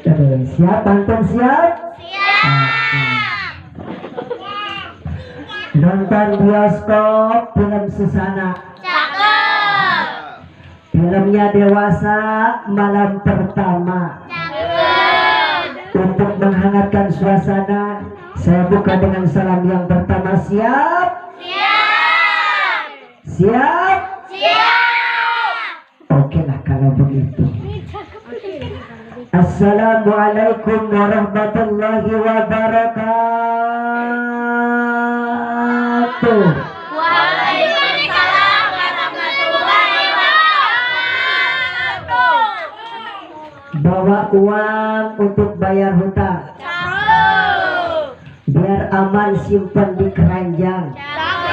Siap, Banten siap? Nonton bioskop film Susana. Cakep. Filmnya dewasa, malam pertama. Cakep. Untuk menghangatkan suasana, saya buka dengan salam yang pertama. Siap? Siap. Siap? Siap. Oke lah kalau begitu. Assalamualaikum warahmatullahi wabarakatuh. Waalaikumsalam warahmatullahi wabarakatuh. Bawa uang untuk bayar hutang. Cakep. Biar aman simpan di keranjang. Cakep.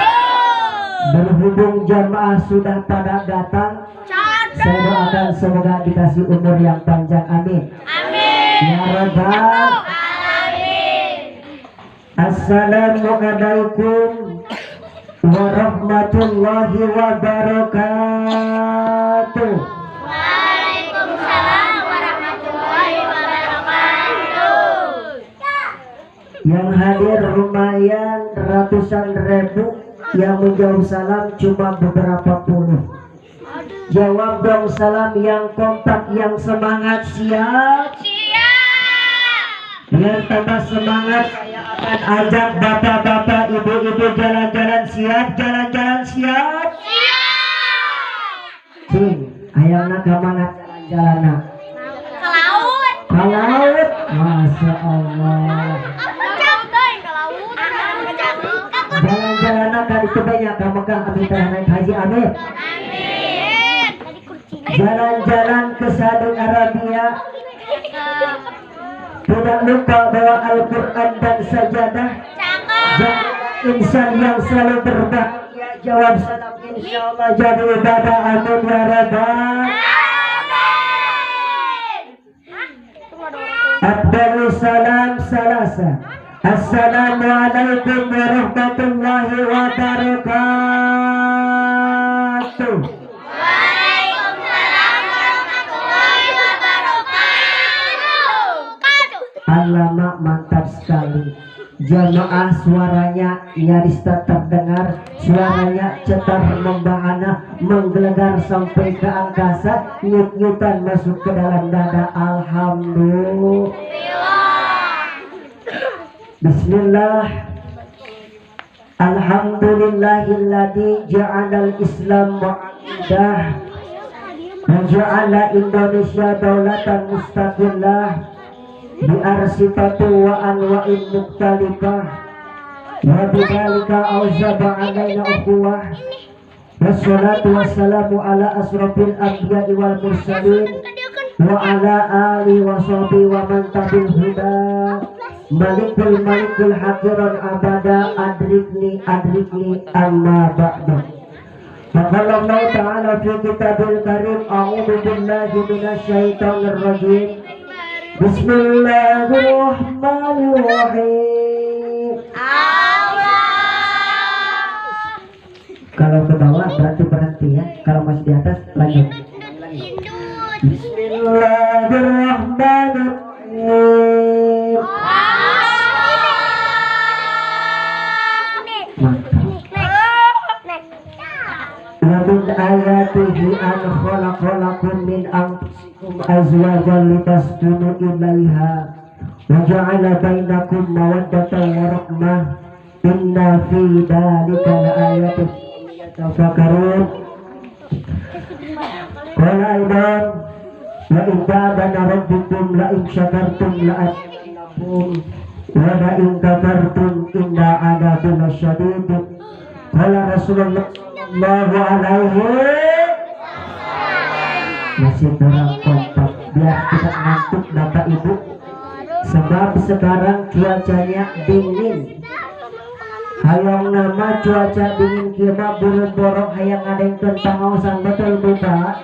Berhubung jamaah sudah pada datang, saya doakan semoga dikasih umur yang panjang. Amin. Amin. Ya Rabbal. Alamin. Assalamualaikum warahmatullahi wabarakatuh. Waalaikumsalam warahmatullahi wabarakatuh. Yang hadir lumayan ratusan ribu, yang menjawab salam cuma beberapa puluh. Jawab dong salam yang kompak, yang semangat. Siap? Siap. Biar tambah semangat, saya akan ajak bapak-bapak, ibu-ibu jalan-jalan. Siap? Jalan-jalan siap? Siap. Cing, ayana kemana jalan-jalan nak? Ke laut. Ke laut? Masya Allah. Ke laut. Jalan-jalan nak itu banyak kamu kan abis naik haji. Amin. Amin. Jalan-jalan ke Saudi Arabia. Tidak lupa bawa Al-Quran dan sajadah. Jadi insan yang selalu berbahagia. Jawab salam insya Allah jadi ibadah. Amin ya Rabbal. Abdul salam salasa. Assalamualaikum warahmatullahi wabarakatuh. Waalaikumsalam warahmatullahi wabarakatuh. Alamak, mantap sekali. Jamaah suaranya nyaris tak terdengar. Suaranya cetar membahana, menggelegar sampai ke angkasa. Nyut-nyutan masuk ke dalam dada. Alhamdulillah. Bismillah. Alhamdulillahilladzi ja'alal Islam mu'adah wa ja'ala Indonesia daulatan mustaqillah bi arsifatu wa anwa'in mukhtalifah wa bidzalika auzaba alaina ukhuwah. Wassalatu wassalamu ala asrofil anbiya'i wal mursalin wa ala ali wa sahbihi wa man tabi'al huda. Malikul hakiran abada adrikni amma ba'du. Faqala Allah ta'ala fi kitabil karim a'udzu billahi minasyaitonir rajim. Bismillahirrahmanirrahim. Kalau ke bawah berarti berhenti ya. Kalau masih di atas lanjut. Bismillahirrahmanirrahim. Min ayatihi an khalaqalakum min anfusikum azwajan litaskunu ilaiha wa ja'ala bainakum mawaddatan wa rahmah inna fi dzalika laayatin yatafakkarun. Qala aidan wa in ta'adana rabbukum la in syakartum la azidannakum wa la in kafartum inna 'adzabi lasyadid. Qala Rasulullah sallallahu alaihi masih kurang kompak biar tidak ngantuk Bapak Ibu, sebab sekarang cuacanya dingin. Hayang nama cuaca dingin kira buru-buru hayang ada yang tentang betul buka.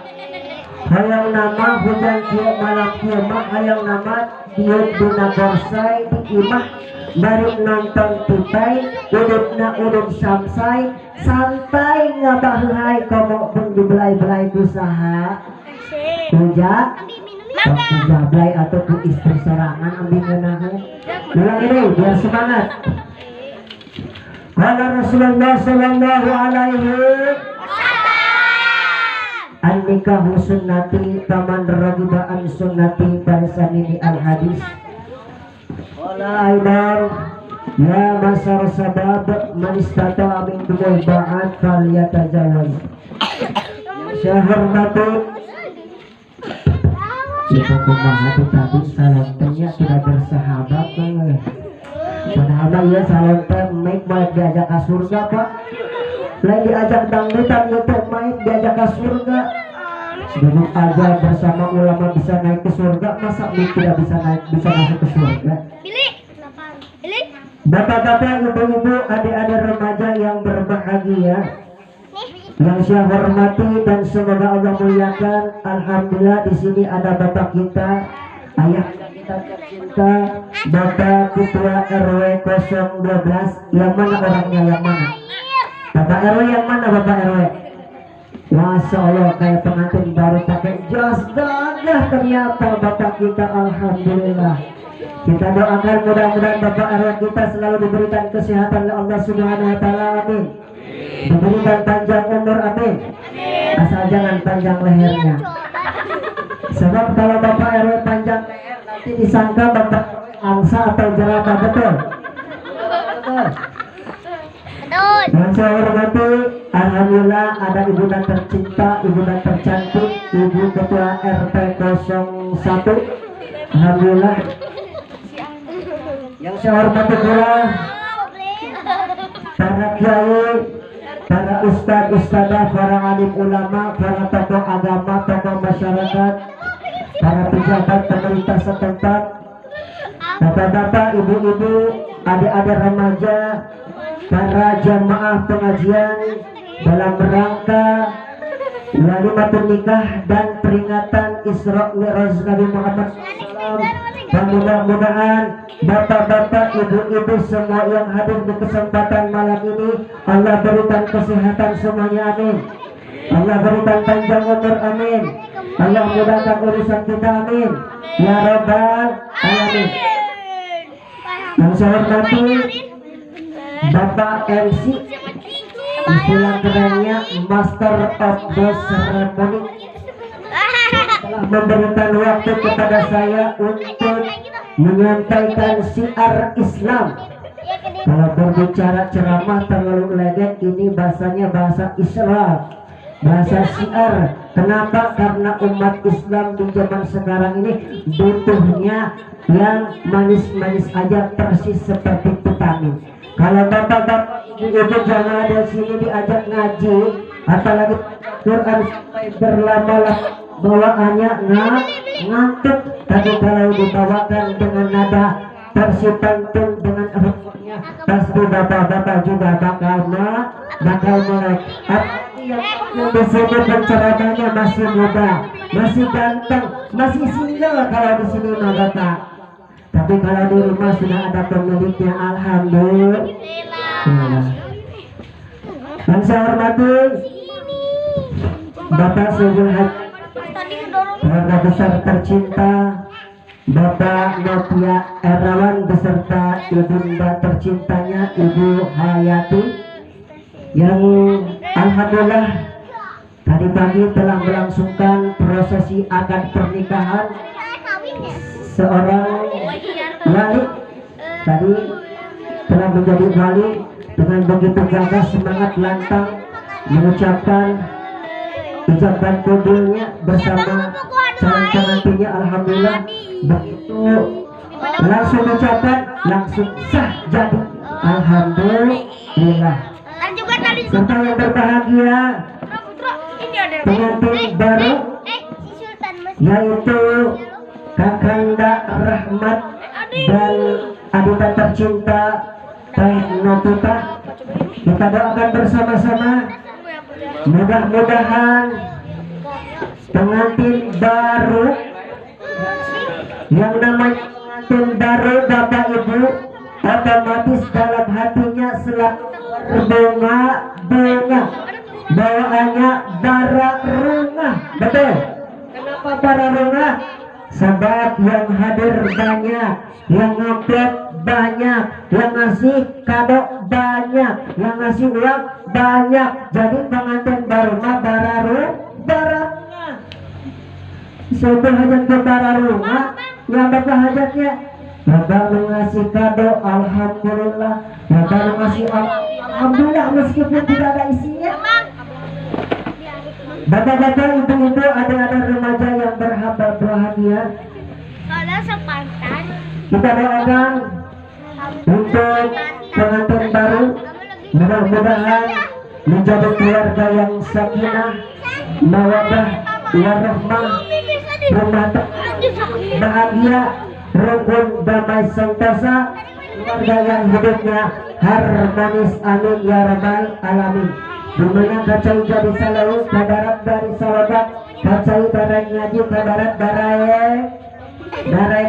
Hayang nama hujan kia malam kiamah, hayang nama diut dina borsai di imah bari nonton tutai udupna udup samsai santai ngabahuhai komo pun dibelai-belai usaha. Puja waktu jablay atau ku istri sorangan ambil ngeunahnya. Ulang ini biar semangat. Qala Rasulullah sallallahu alaihi an-nikahu sunnati faman raghiba an sunnati falaysa minni al-hadis. Qala aidan ya masar sabab man istata'a minkumul ba'at falyatajawaz. Syahormatu kita kumaha tadi salontennya tidak bersahabat padahal ya salonten maik baik diajak ke surga pak lain diajak dangdutan gitu maik diajak ke surga duduk aja bersama ulama bisa naik ke surga masa maik tidak bisa masuk ke surga. Bapak-bapak, ibu-ibu, adik-adik remaja yang berbahagia yang saya hormati dan semoga Allah muliakan. Alhamdulillah di sini ada bapak kita, ayah kita tercinta, Bapak Ketua RW 012. Yang mana orangnya, yang mana? Bapak RW yang mana, Bapak RW? Masya Allah kayak pengantin baru pakai jas gagah ternyata bapak kita. Alhamdulillah. Kita doakan mudah-mudahan Bapak RW kita selalu diberikan kesehatan oleh Allah Subhanahu wa taala. Amin. Diberikan panjang umur, amin. Asal jangan panjang lehernya. Sebab kalau Bapak RW panjang leher nanti disangka Bapak angsa atau jerapah, betul? Betul. Dan saya hormati, alhamdulillah ada ibunda tercinta, ibunda tercantik, Ibu Ketua RT 01. Alhamdulillah. Yang saya hormati pula para kiai, para ustadz-ustadzah, para alim ulama, para tokoh agama, tokoh masyarakat, para pejabat pemerintah setempat, bapak-bapak, ibu-ibu, adik-adik remaja, para jamaah pengajian dalam rangka walimatul nikah dan peringatan Isra Mi'raj Nabi Muhammad SAW. Dan mudah-mudahan bapak-bapak, ibu-ibu semua yang hadir di kesempatan malam ini Allah berikan kesehatan semuanya, amin. Allah berikan panjang umur, amin. Allah mudahkan urusan kita, amin. Ya Rabbal Alamin. Yang saya hormati Bapak MC, istilah kerennya Master of the Ceremony, telah memberikan waktu kepada saya untuk menyampaikan syiar Islam. Kalau berbicara ceramah terlalu legend, ini bahasanya bahasa Islam, bahasa syiar. Kenapa? Karena umat Islam di zaman sekarang ini butuhnya yang manis-manis aja, persis seperti vitamin. Kalau bapak-bapak ibu jangan ada sini diajak ngaji, apalagi Quran sampai berlama-lama bawaannya ngantuk. Tapi kalau dibawakan dengan nada versi pantun dengan artinya, pasti bapak-bapak juga bakal melek. Yang disebut penceramahnya masih muda, masih ganteng, masih single kalau di sini mah bapak. Tapi kalau di rumah sudah ada pemiliknya, alhamdulillah. Dan saya hormati Bapak Sugeng Haji, keluarga besar tercinta Bapak Novia Erawan beserta ibunda tercintanya Ibu Hayati, yang alhamdulillah tadi pagi telah melangsungkan prosesi akad pernikahan seorang wali. Tadi telah menjadi wali dengan begitu gagah, semangat, lantang mengucapkan ijab kabulnya bersama calon pengantinnya. Alhamdulillah begitu langsung ucapan langsung sah jadi, alhamdulillah. Serta yang berbahagia pengantin baru yaitu Kakanda Rahmat dan adita tercinta Teh Novita. Kita doakan bersama-sama, mudah-mudahan pengantin baru, yang namanya pengantin baru Bapak Ibu, otomatis dalam hatinya selalu berbunga-bunga, bawaannya bara runga. Betul? Kenapa bara runga? sebab yang hadir banyak, yang ngupload banyak, yang ngasih kado banyak, yang ngasih uang banyak. Jadi pengantin baru mah bararu barangnya. Sebab hajat ke bararunga, yang bakal hajatnya Bapak mengasih kado, alhamdulillah. Bapak mengasih alhamdulillah meskipun tidak ada isinya. Bapak-bapak, ibu-ibu, ada remaja yang berbahagia. Kalau sepantan. Kita doakan untuk pengantin baru, mudah-mudahan menjadi keluarga yang sakinah, mawaddah, warahmah, rumah bahagia, rukun, damai, sentosa, keluarga yang hidupnya harmonis, amin ya rabbal alamin. Dimana kacai jadi selalu kadarat dari sahabat, kacai darah ngaji kadarat darah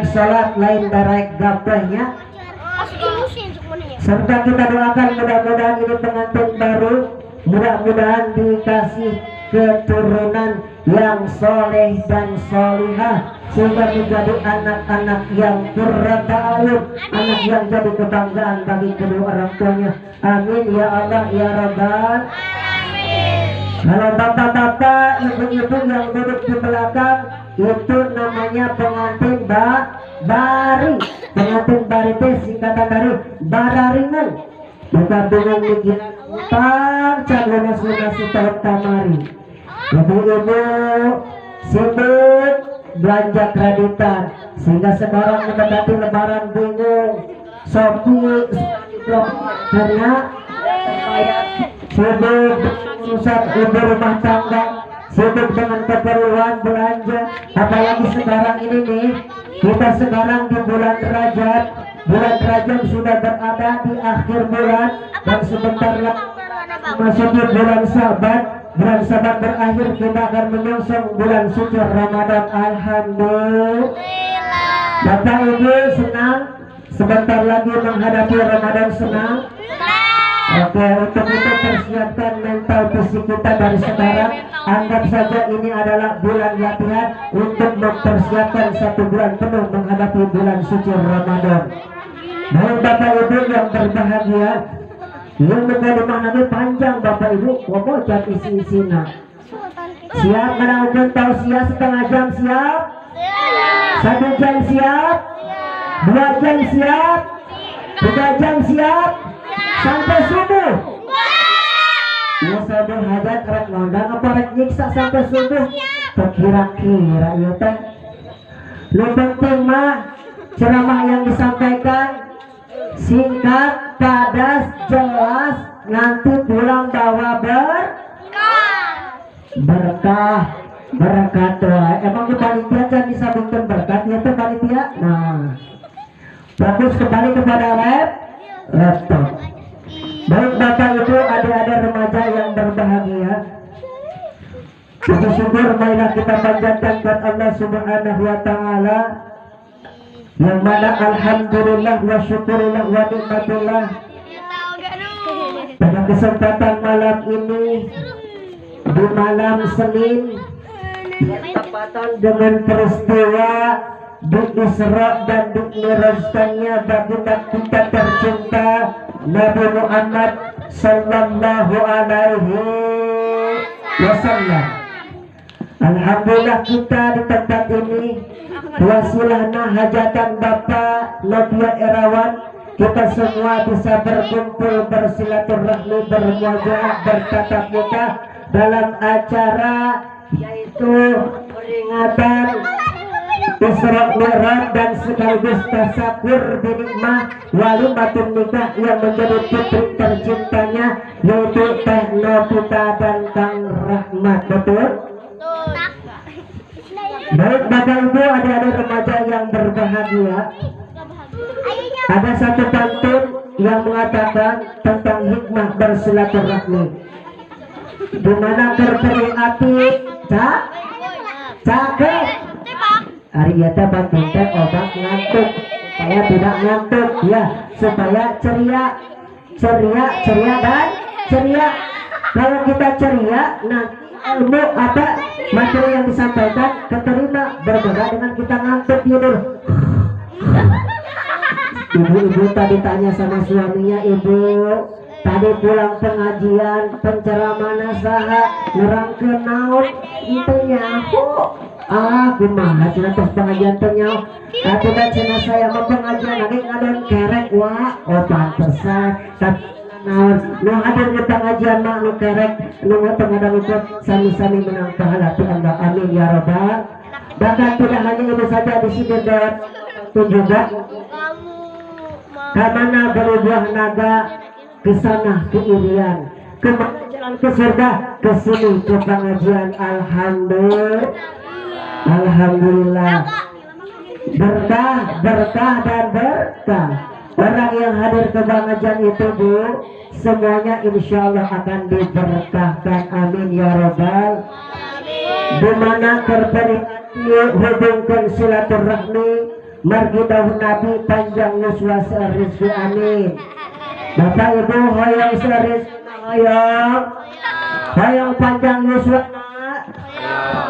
sholat lain darah gabahnya. Serta kita doakan mudah-mudahan ini pengantin baru, mudah-mudahan dikasih keturunan yang soleh dan solihah, sehingga menjadi anak-anak yang qurrata a'yun, anak yang jadi kebanggaan bagi kedua orang tuanya. Amin ya Allah ya Rabbal. Kalau bapak-bapak, ibu-ibu yang duduk di belakang, itu namanya pengantin bari. Pengantin bari itu singkatan dari bararingan. Kita bingung mikir panjang lunas-lunas tahun kamari. Ibu-ibu sibuk belanja kreditan, sehingga sekarang mendekati lebaran bingung. Shopee karena sibuk urusan ibu rumah tangga, sibuk dengan keperluan belanja. Apalagi sekarang ini nih, kita sekarang di bulan Rajab. Bulan Rajab sudah berada di akhir bulan dan sebentar lagi memasuki bulan Sabat. Bulan Sabat berakhir, kita akan menyongsong bulan suci Ramadan. Alhamdulillah. Bapak Ibu senang sebentar lagi menghadapi Ramadan, senang? Oke, untuk itu persiapkan mental fisik kita dari sekarang. Anggap saja ini adalah bulan latihan untuk mempersiapkan 1 bulan penuh menghadapi bulan suci Ramadan. Baik Bapak Ibu yang berbahagia, yang buka rumah Nabi panjang Bapak Ibu, komo cat isi-isina. Siap menanggung tausiah setengah jam siap? 1 jam siap? 2 jam siap? 3 jam siap? Sampai subuh. Ya subuh hajat rek ngondang apa rek nyiksa sampai subuh. Kira-kira ya teh. Lu penting mah ceramah yang disampaikan singkat, padas, jelas, nanti pulang bawa berkah. Berkat doa. Emang di panitia jangan disambungkan berkat ya tuh panitia. Nah, fokus kembali kepada laptop. Baik Bapak Ibu, ada remaja yang berbahagia. Puji syukur marilah kita panjatkan kepada Allah Subhanahu wa taala, yang mana alhamdulillah wa syukurillah wa nikmatillah. Pada kesempatan malam ini, di malam Senin, bertepatan dengan peristiwa di Isra dan di Mi'rajnya baginda kita tercinta Nabi Muhammad sallallahu alaihi wasallam. Alhamdulillah kita di tempat ini wasilahna hajatan Bapak Nadia Erawan, kita semua bisa berkumpul bersilaturahmi, bermuajah, bertatap muka dalam acara yaitu peringatan Isra Mi'raj dan sekaligus tasakur binikmah walimatun nikah yang menjadi putri tercintanya yaitu Teh Novita dan Kang Rahmat. Betul? Baik Bapak Ibu, adik-adik remaja yang berbahagia, ada satu pantun yang mengatakan tentang hikmah bersilaturahmi, di mana berperi api cakep. Hari yata pantun teh obat ngantuk supaya tidak ngantuk ya, supaya ceria dan ceria. Kalau kita ceria nanti ilmu apa materi yang disampaikan keterima, berbeda dengan kita ngantuk tidur. Ibu-ibu tadi tanya sama suaminya, ibu tadi pulang pengajian penceramah nasaha nerangkeun naon intinya aku kumaha cenah tos pengajian teh nyaho atuh cenah saya mah pengajian lagi ngadon kerek wa pantesan naon nu ada di pengajian mah nu kerek nu pengadang itu sami-sami menang pahala tu Anda, amin ya rabbal. Bahkan tidak hanya itu saja di sini dapat juga kamana berubah naga ke sana ke Irian, ke jalan ke surga, ke sini ke pengajian. Alhamdulillah berkah dan berkah. Orang yang hadir ke pengajian itu Bu, semuanya insya Allah akan diberkahkan, amin ya rabbal. Dimana terperinci hubungkan silaturahmi margi dahun Nabi panjang yuswa serizki, amin. Bapak Ibu hoyong seris hoyong panjang yuswa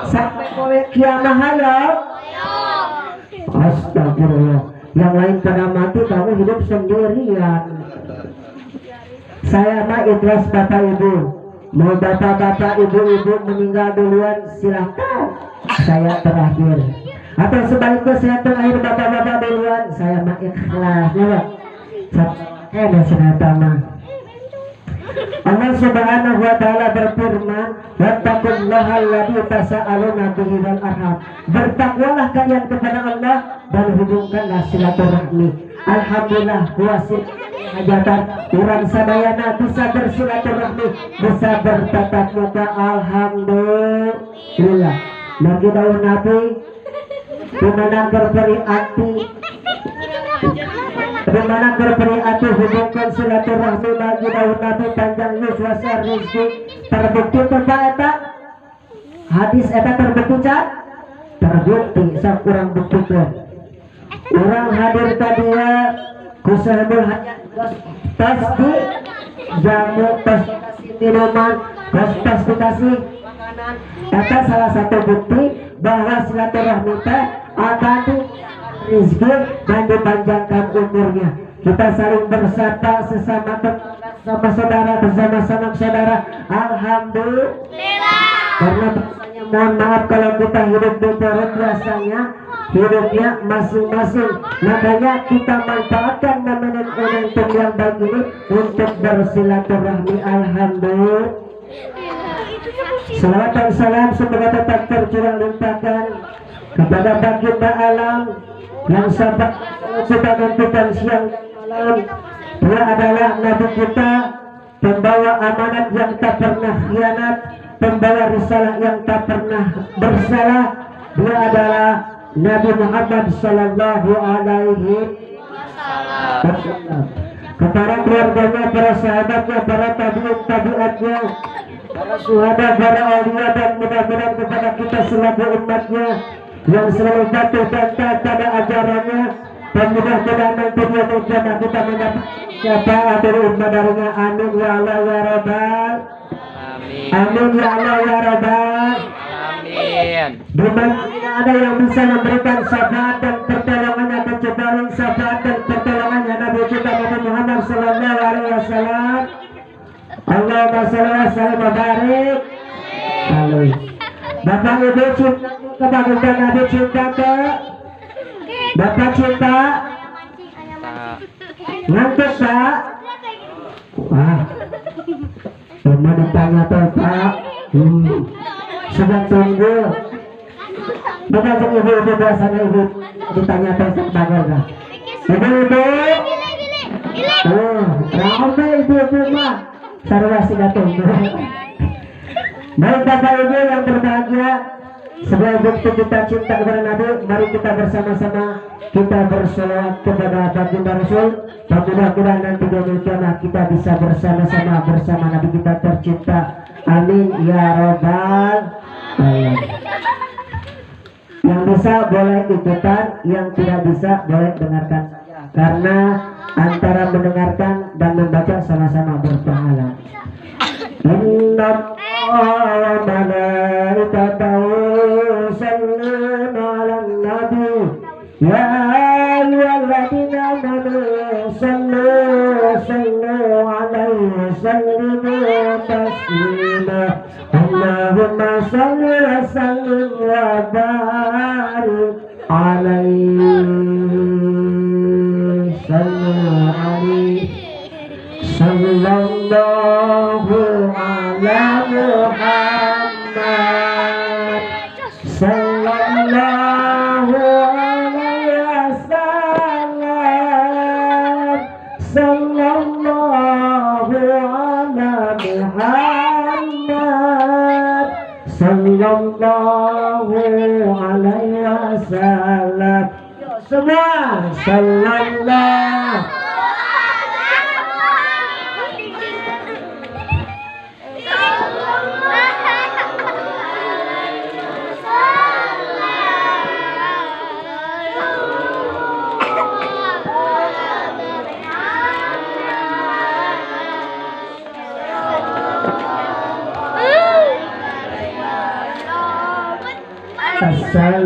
sampai kowe kiamah hoyong. Astagfirullah, yang lain pada mati, kamu hidup sendirian. Saya mah ikhlas Bapak Ibu. Mau bapak-bapak ibu-ibu meninggal duluan silahkan, saya terakhir. Atau sebaliknya saya terakhir bapak-bapak duluan, saya mah ikhlas ya. Dan senatama Allah Subhanahu wa taala berfirman, wattaqullaha alladzi tasaaluna bihi wal arham. Bertakwalah kalian kepada Allah dan hubungkanlah silaturahmi. Alhamdulillah wasil hajatan urang sadayana bisa bersilaturahmi, bisa bertatap muka, alhamdulillah. Margi dawuh Nabi dimana berberi hati, dimana berberi hati hubungkan silaturahmi bagi dawuh Nabi panjang yuswa rizki. Terbukti tentang eta hadis eta terbukti cak terbukti sak kurang buktikan. Orang hadir tadi ya kusahibul hajat tas di jamu, tas dikasih minuman, tas dikasih makanan. Eta salah satu bukti bahwa silaturahmi teh akan rizki dan dipanjangkan umurnya. Kita saling bersapa sesama tetangga, sama saudara, bersama sanak saudara. Alhamdulillah. Karena biasanya mohon maaf kalau kita hidup di perut, biasanya hidupnya masing-masing. Makanya kita manfaatkan momentum yang baik ini untuk bersilaturahmi. Alhamdulillah. Salawat dan salam semoga tetap tercurah limpahkan kepada baginda alam yang sabar kita gantikan siang malam. Dia adalah Nabi kita, pembawa amanat yang tak pernah khianat, pembawa risalah yang tak pernah bersalah. Dia adalah Nabi Muhammad sallallahu alaihi wasallam. Kepada keluarganya, para sahabatnya, para tabi'atnya, para syuhada, para aulia, dan mudah-mudahan kepada kita selaku umatnya yang selalu patuh dan taat pada ajarannya, dan mudah-mudahan nanti dia menjadi kita mendapat syafaat dari umat darinya. Amin ya Allah ya Rabbal. Amin ya Allah ya Rabbal. Amin. Dimana ada yang bisa memberikan syafaat dan pertolongannya, kecuali syafaat dan pertolongannya Nabi kita Nabi Muhammad sallallahu alaihi wasallam. Allahumma shalli wa sallim wa barik alaihi. Bapak Ibu cinta kepada Nabi, cinta ke Bapak, cinta ngantuk Pak. Wah, cuma ditanya tuh Pak. Sudah tunggu. Bukan ibu-ibu biasanya ibu ditanya tuh sebagai lah. Ibu-ibu. Ramai ibu-ibu mah. Sarwa sudah tunggu. Baik Bapak Ibu yang berbahagia, sebagai bukti kita cinta kepada Nabi, mari kita bersama-sama kita bersolawat kepada baginda Rasul. Dan mudah-mudahan nanti di kiamat kita bisa bersama-sama bersama Nabi kita tercinta. Amin ya Rabbal alamin. Yang bisa boleh ikutan, yang tidak bisa boleh dengarkan saja. Karena antara mendengarkan dan membaca sama-sama berpahala. Inna وملائكته يصلون على النبي يا أيها الذين آمنوا صلوا عليه وسلموا تسليما اللهم صل وسلم وبارك عليه صلوا عليه صلى الله على محمد صلى الله عليه وسلم صلى الله على محمد صلى الله عليه وسلم semua sallallahu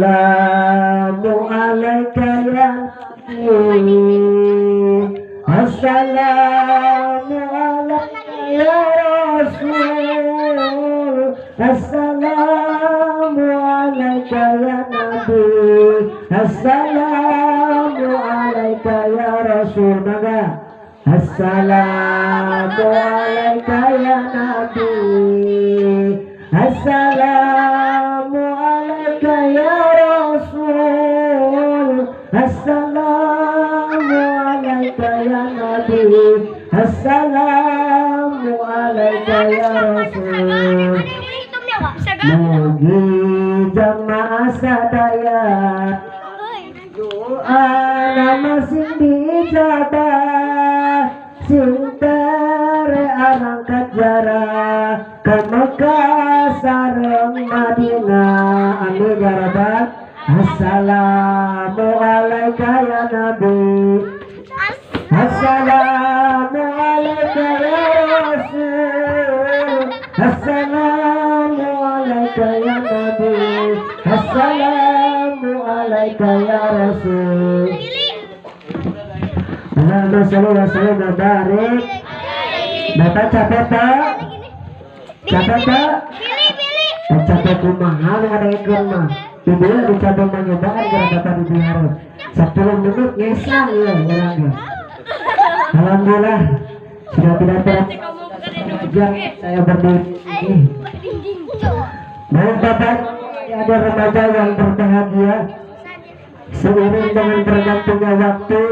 Assalamu alayka ya Nabi Assalamu alayka ya Rasul Assalamu alayka ya Nabi Assalamu alayka ya Rasul Maka Assalamu alayka ya Nabi Assalamu alayka ya Rasul Assalamu alayka ya Nabi Assalamu alayka ya Rasul Mugi jamaah sadaya doa masih dijabah Sintere arangkat jarak ke Mekah sareng Madinah amin ya rabbal Assalamu alayka ya Nabi Assalamu alayka ya Rasul Assalamu alayka ya Nabi Assalamu alayka ya Rasul Allahumma sholli wa sallim wa barik. Bapak capek tak? Capek tak? Capek kumaha ada ikut mah. Ibu dicoba menyobaan gara bapak dipelihara 10 menit ngesang ya orangnya. Alhamdulillah sudah tidak terajak saya berdiri. Baik bapak, ada remaja yang berbahagia seiring dengan bergantinya waktu.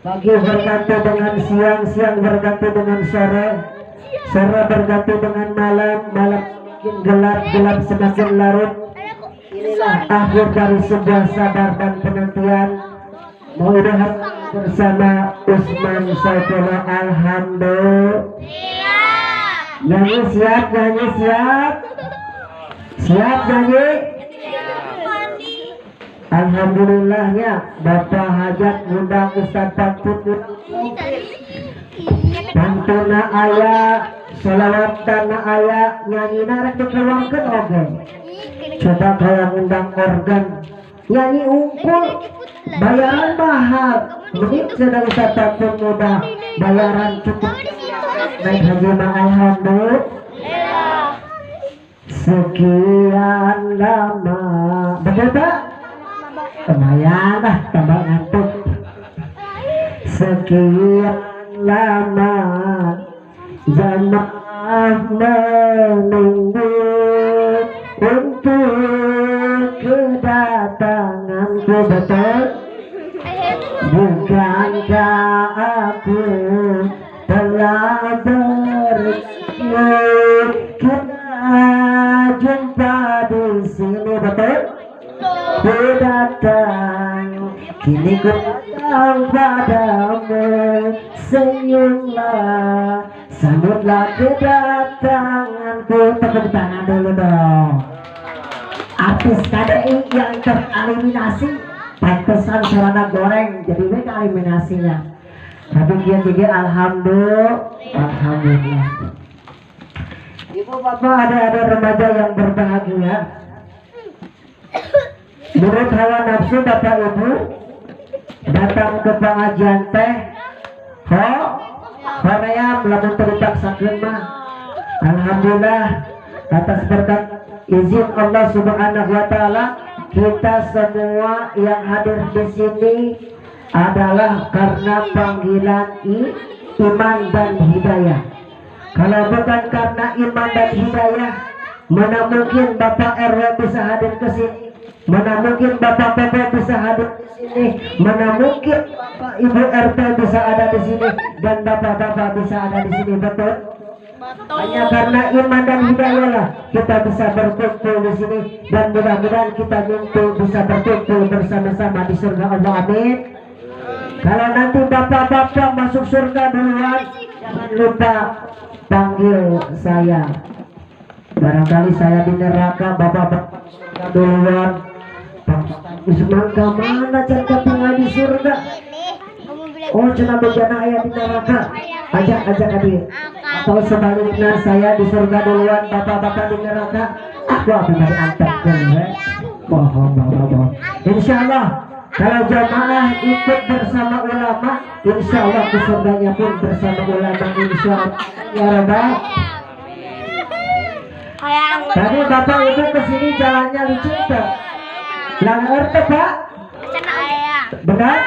Pagi berganti dengan siang, siang berganti dengan sore, sore berganti dengan malam, malam semakin gelap, gelap semakin larut. Inilah akhir dari sebuah sabar dan penantian. Mudah-mudahan bersama Usman Saifullah alhamdulillah. Nyanyi siap, nyanyi siap, siap nyanyi. Alhamdulillahnya Bapak Hajat ngundang Ustaz Patut Pantuna ayah Salawatana ayah nyanyi narek dikeluarkan oke. Coba kalau ngundang organ nyanyi unggul bayaran mahal menit sedang Ustaz Patut mudah bayaran cukup naik haji alhamdulillah. Sekian lama betul tak? Lumayan lah tambah ngantuk. Sekian lama jamaah menunggu untuk kedatanganku betul. Bukankah aku telah bersiap kita jumpa di sini betul? Ku datang, kini ku datang padamu. Senyumlah, sambutlah kedatanganku. Tepuk tangan dulu dong. Artis KDI yang tereliminasi pantesan sarana goreng jadi mereka eliminasinya. Tapi dia alhamdulillah, alhamdulillah. Ibu bapak ada remaja yang berbahagia. Menurut hawa nafsu bapak ibu datang ke pengajian teh hoream lamun teripaksakeun mah. Alhamdulillah atas berkat izin Allah Subhanahu wa taala kita semua yang hadir di sini adalah karena panggilan iman dan hidayah. Kalau bukan karena iman dan hidayah, mana mungkin Bapak RW bisa hadir ke sini? Mana mungkin Bapak PP bisa hadir di sini? Mana mungkin Bapak Ibu RT bisa ada di sini dan Bapak-bapak bisa ada di sini, betul? Hanya karena iman dan hidayah lah kita bisa berkumpul di sini dan mudah-mudahan kita bisa berkumpul bersama-sama di surga Allah. Amin. Kalau nanti bapak-bapak masuk surga duluan, jangan lupa panggil saya. Barangkali saya di neraka, bapak-bapak surga duluan. Semangka mana cerita tinggal di surga? Oh, cenah bejana ayah di neraka. Ajak adik. Atau sebaliknya saya di surga duluan, bapak-bapak di neraka. Aku akan diantar dulu. Bohong. Insyaallah kalau jamaah ikut bersama ulama, insyaallah ke surganya pun bersama ulama, insyaallah ya Rabbal. Tadi bapak ibu kesini jalannya licin tuh. Langgar tuh pak? Benar?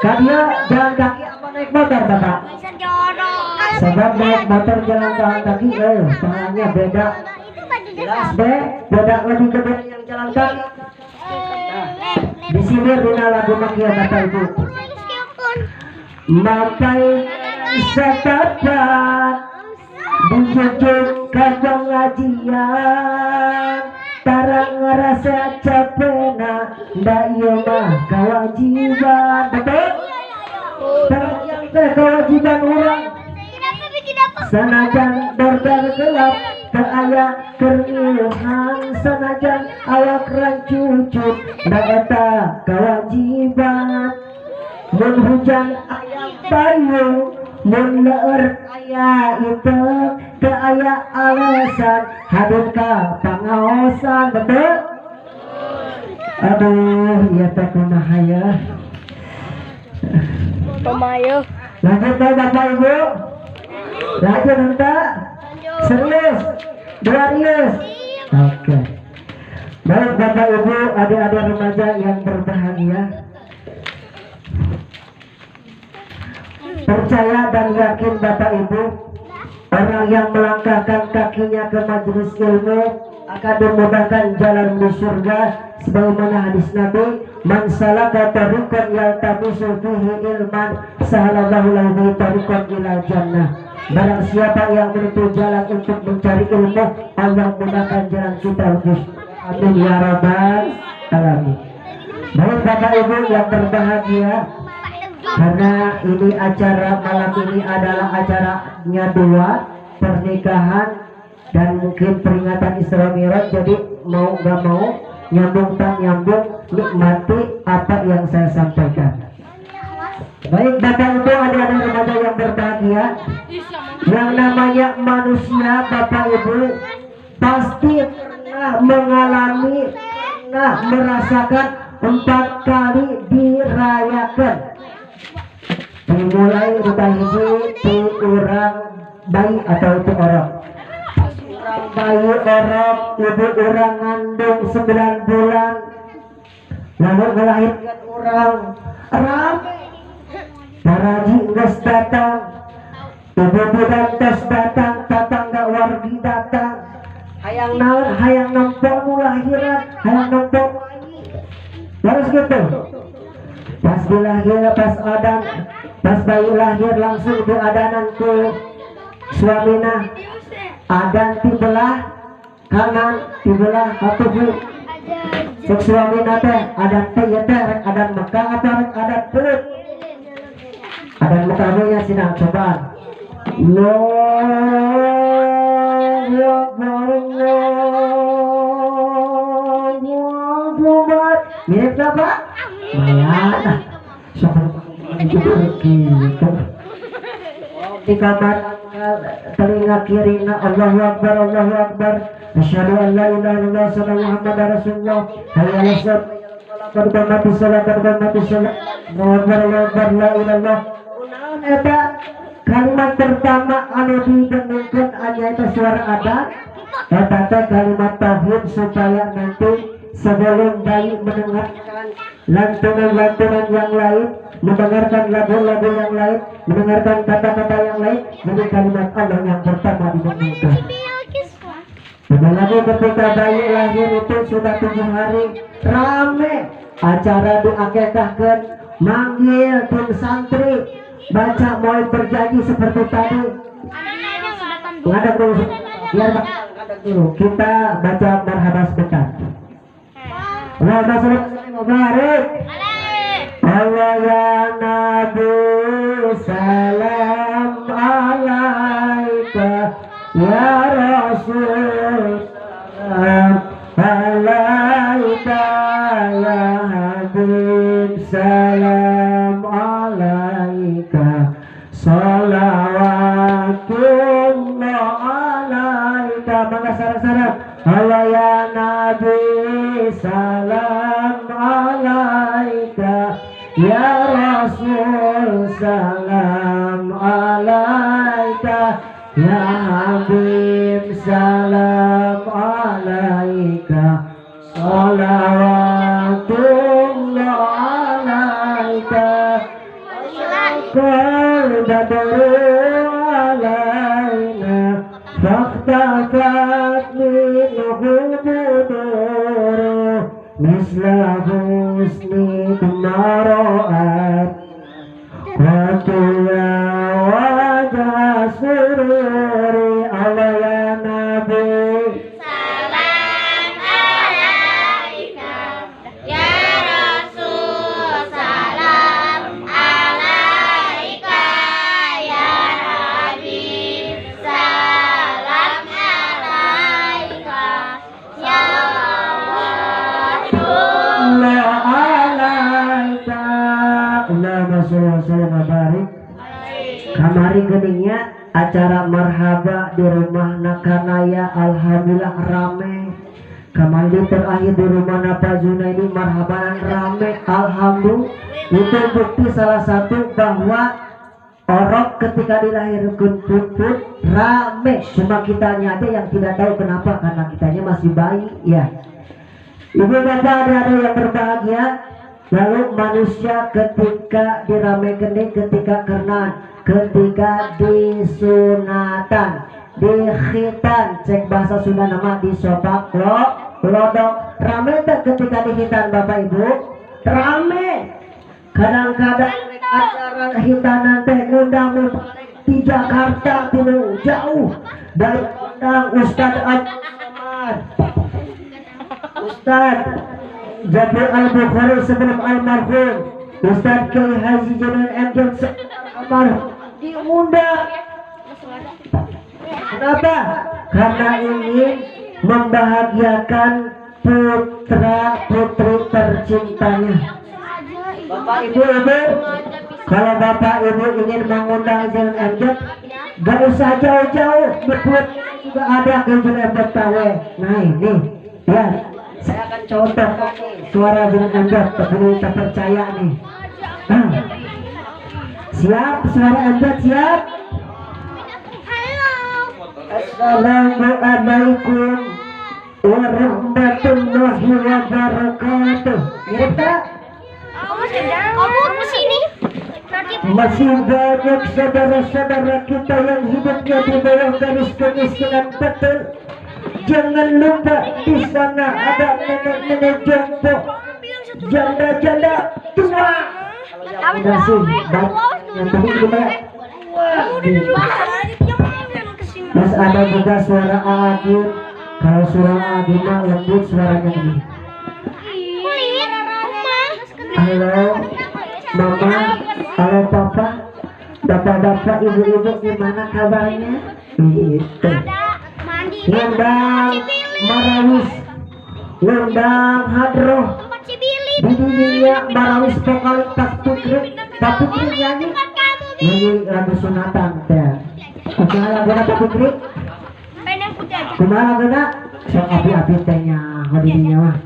Karena jalan kaki apa naik motor bapak? Sebab naik motor jalan kaki, tangannya beda. Jelas beda lebih gede yang jalan kaki. Di sini Rina lagu makia bapak ibu. Makai setapat dijunjung ke pengajian, tarang ngerasa capena, ndak iya mah kewajiban, betul? Yang kewajiban orang. Sanajan border gelap keaya keringan, sanajan awak rancucut ndak eta kewajiban. Mun hujan aya payung, mun leur aya itu ke aya alasan hadir ka pangaosan, betul? Aduh, iya teh kumaha ya. Pemayo. Lanjut bapak ibu. Lanjut entah. Serius, serius. Oke. Baik bapak ibu, adik-adik remaja yang berbahagia. Percaya dan yakin bapak ibu, orang yang melangkahkan kakinya ke majelis ilmu akan dimudahkan jalan di surga, sebagaimana hadis Nabi, man salaka tariqan yaltamisu fihi ilman sahalallahu lahu tariqan ilal jannah. Barang siapa yang menempuh jalan untuk mencari ilmu, Allah mudahkan jalan kita untuk. Amin ya rabbal alamin. Baik bapak ibu yang berbahagia, karena ini acara malam ini adalah acaranya dua, pernikahan dan mungkin peringatan Isra Mi'raj, jadi mau gak mau nyambung tak nyambung, nikmati apa yang saya sampaikan. Baik bapak ibu, adik-adik remaja yang berbahagia, yang namanya manusia bapak ibu pasti pernah mengalami, pernah merasakan 4 kali dirayakan. Dimulai rupa hiji di orang bayi atau itu orang bayi orang, ibu orang ngandung 9 bulan, lalu melahirkan orang rame, paraji nges datang, ibu bidan tes datang, tetangga wargi datang, hayang naon, hayang nempok lahiran, hayang nempok bayi, harus gitu. Pas dilahir, pas adan, pas bayi lahir langsung diadanan ke suamina. Adan tibelah kanan, tibelah hatuhu. Cek suamina teh adan teh ya teh rek adan Mekah atau rek adan Perut. Adan Mekahnya sinang cobaan. Mirip apa? Mayan. Seperti gitu. Di kamar telinga kirina Allahu Akbar Allahu Akbar asyhadu an la ilaha illallah sallallahu Muhammadar Rasulullah hayya 'alas shalah qad qamatis shalah Allahu Akbar Allahu Akbar la ilallah. Kunaon eta kalimat pertama anu didengarkan anya eta suara adan eta teh kalimat tauhid supaya nanti sebelum bayi mendengarkan lantunan-lantunan yang lain, mendengarkan lagu-lagu yang lain, mendengarkan kata-kata yang lain, jadi kalimat Allah yang pertama didengarkan. Sudah lagi ketika bayi lahir itu sudah 7 hari rame acara diakekahkan, manggil tim santri, baca mau berjanji seperti tadi. Ngadeg dulu, biar ngadeg dulu. Kita baca marhabah sebentar. Allah Mubarak. Allah ya Nabi salam alaika ya Rasul salam alaika ya Habib salam alaika salawatullah alaika. Mangga sareng-sareng. Allah ya Nabi salam alaika ya Rasul salam alaika ya Habib salam alaika salawatullah alaika qul badru alaina faktafat minhu budur misla husni kumaroat qatuya wajah sururi. Allah ya Nabi Salam alaika ya Rasul salam alaika ya Habib salam alaika ya kamari geningnya acara marhaba di rumah Nakanaya alhamdulillah rame. Kamari terakhir di rumah Napa Junaidi marhaban rame alhamdulillah. Itu bukti salah satu bahwa orang ketika dilahirkan pun rame. Cuma kitanya aja yang tidak tahu kenapa, karena kitanya masih bayi ya. Ibu bapak ada yang berbahagia. Lalu manusia ketika diramekan ketika karena ketika disunatan, dikhitan, cek bahasa Sunda nama disopak lodok. Rame tak ketika dikhitan bapak ibu? Rame. Kadang-kadang acara hitanan teh ngundang di Jakarta tinu jauh dari undang Ustadz Al-Samad, Ustadz Jabir Al-Bukhari sebelum almarhum, Ustadz Kiai Haji Jalan Emjel almarhum diundang. Kenapa? Karena ingin membahagiakan putra putri tercintanya. Bapak ibu, kalau bapak ibu ingin mengundang Jalan Emjel, gak usah jauh-jauh, berbuat juga ada ke Jalan Emjel Tawe. Nah ini ya, saya akan contoh suara Jalan Emjel, tapi tak percaya nih. Siap, suara Emjel siap. Assalamualaikum warahmatullahi wabarakatuh. Mirip tak? Kamu kesini. Masih banyak saudara-saudara kita yang hidupnya di bawah garis kemiskinan betul. Jangan lupa di sana ada nenek-nenek jompo, janda-janda tua. Terima kasih. Yang tadi kita Mas ada juga suara Agil. Kalau suara Agil mah lembut suaranya ini. Halo Mama, halo Papa, Bapak-bapak, ibu-ibu gimana kabarnya? Gitu. Ngundang Marawis, ngundang Hadroh, di dunia Marawis vokalis Pak Putri nyanyi lagu sunatan teh. Kumaha lagu Pak Fikri? Pengen putih aja. Kumaha lagu sok api-api tehnya hadidinya mah.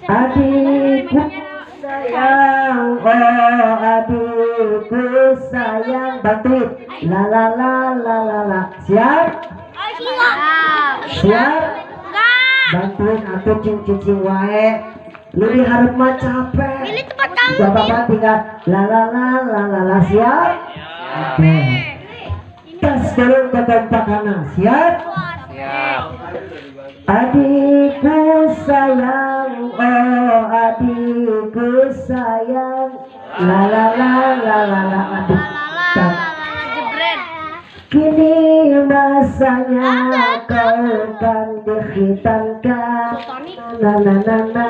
Adikku sayang, oh adikku sayang, bantuin. La la la la la la. Siap? Siap? Bantuin aku cing wae. Lu diharap mah capek. Ini cepat kamu. Bapak tinggal la la la la la la. Siap? Oke. Tes dulu ke tempat kanan. Siap? Adikku sayang, oh adikku sayang, la la la la la la. Aduh, kini masanya kau kan dihitamkan, na na na na,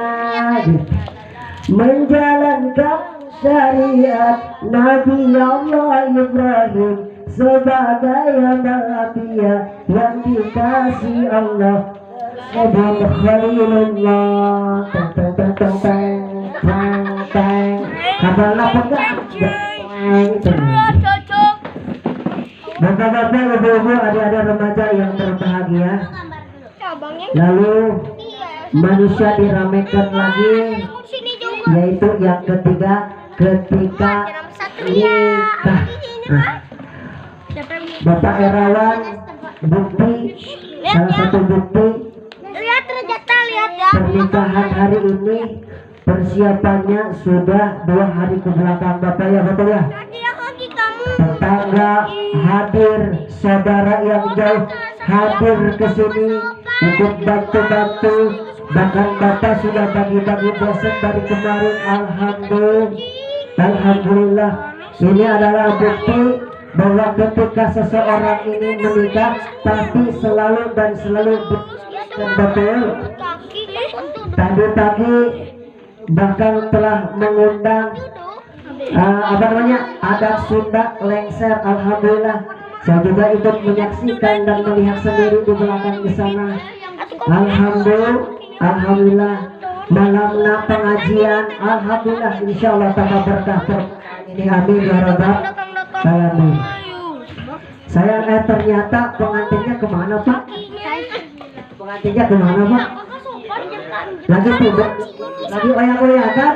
menjalankan syariat Nabi Allah Ibrahim sebagai nabi yang dikasih Allah. Sebut Khalilullah, teng teng teng teng teng teng teng. Kabarlah pegang. Bapak-bapak, ibu-ibu, adik-adik remaja yang berbahagia. Lalu manusia diramaikan lagi, yaitu yang ketiga, ketika nikah. Nah, Bapak Erawan, bukti, salah satu bukti Lihat ternyata lihat ya. pernikahan hari ini persiapannya sudah 2 hari ke belakang, Bapak ya, betul ya? Tadi kaki kamu. Tetangga hadir, saudara yang jauh hadir ke sini ikut bantu-bantu, bahkan Bapak sudah bagi-bagi dosen dari kemarin. Alhamdulillah, ini adalah bukti bahwa ketika seseorang ini menikah pasti selalu dan selalu betul. Tadi pagi bahkan telah mengundang apa namanya, adat Sunda lengser. Alhamdulillah, saya juga ikut menyaksikan dan melihat sendiri di belakang di sana. Alhamdulillah, malamnya pengajian. Alhamdulillah, insyaallah tambah berkah ini. Amin ya rabbal alamin. Saya ternyata pengantinnya kemana Pak? Pengantinnya kemana Pak? Lagi tidur, lagi oyak-oyakan.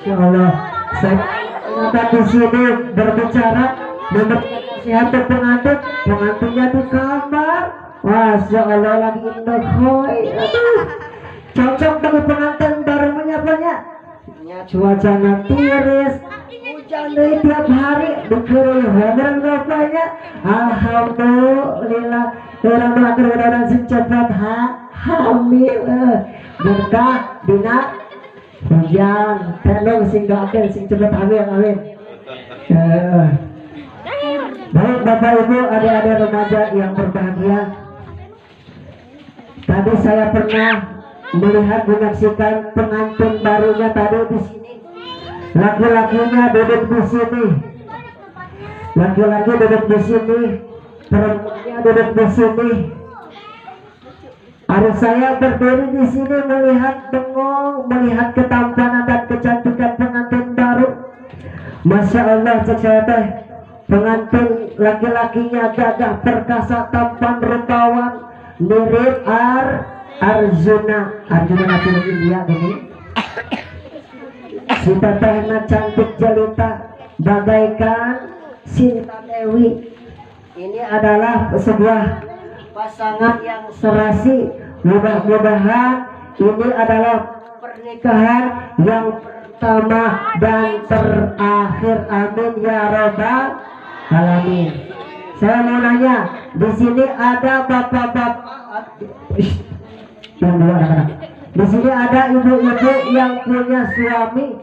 Ya Allah, saya ternyata di sini berbicara memberikan siapa pengantin, pengantinnya di kamar. Masya Allah, lagi indohoy. Cocok dengan pengantin baru menyapanya. Cuaca tiris, hujan dari tiap hari, dikerul heran bapaknya. Alhamdulillah, orang mudah-mudahan secepat hamil berkah dina hujan tenung sing doakeun sing cepet hamil, amin. Baik Bapak Ibu, adik-adik remaja yang berbahagia, tadi saya pernah melihat menyaksikan pengantin barunya tadi di sini. Laki-lakinya duduk di sini, laki-laki duduk di sini, perempuannya duduk di sini. Ada saya berdiri di sini melihat bengong, melihat ketampanan dan kecantikan pengantin baru. Masya Allah, cek saya teh, pengantin laki-lakinya gagah perkasa, tampan rupawan, mirip Arjuna film India gini. Si tetehna cantik jelita bagaikan Sinta Dewi. Ini adalah sebuah pasangan yang serasi. Mudah-mudahan ini adalah pernikahan yang pertama dan terakhir, amin ya rabbal alamin. Saya mau nanya, di sini ada bapak-bapak yang dua anak-anak. Di sini ada ibu-ibu yang punya suami.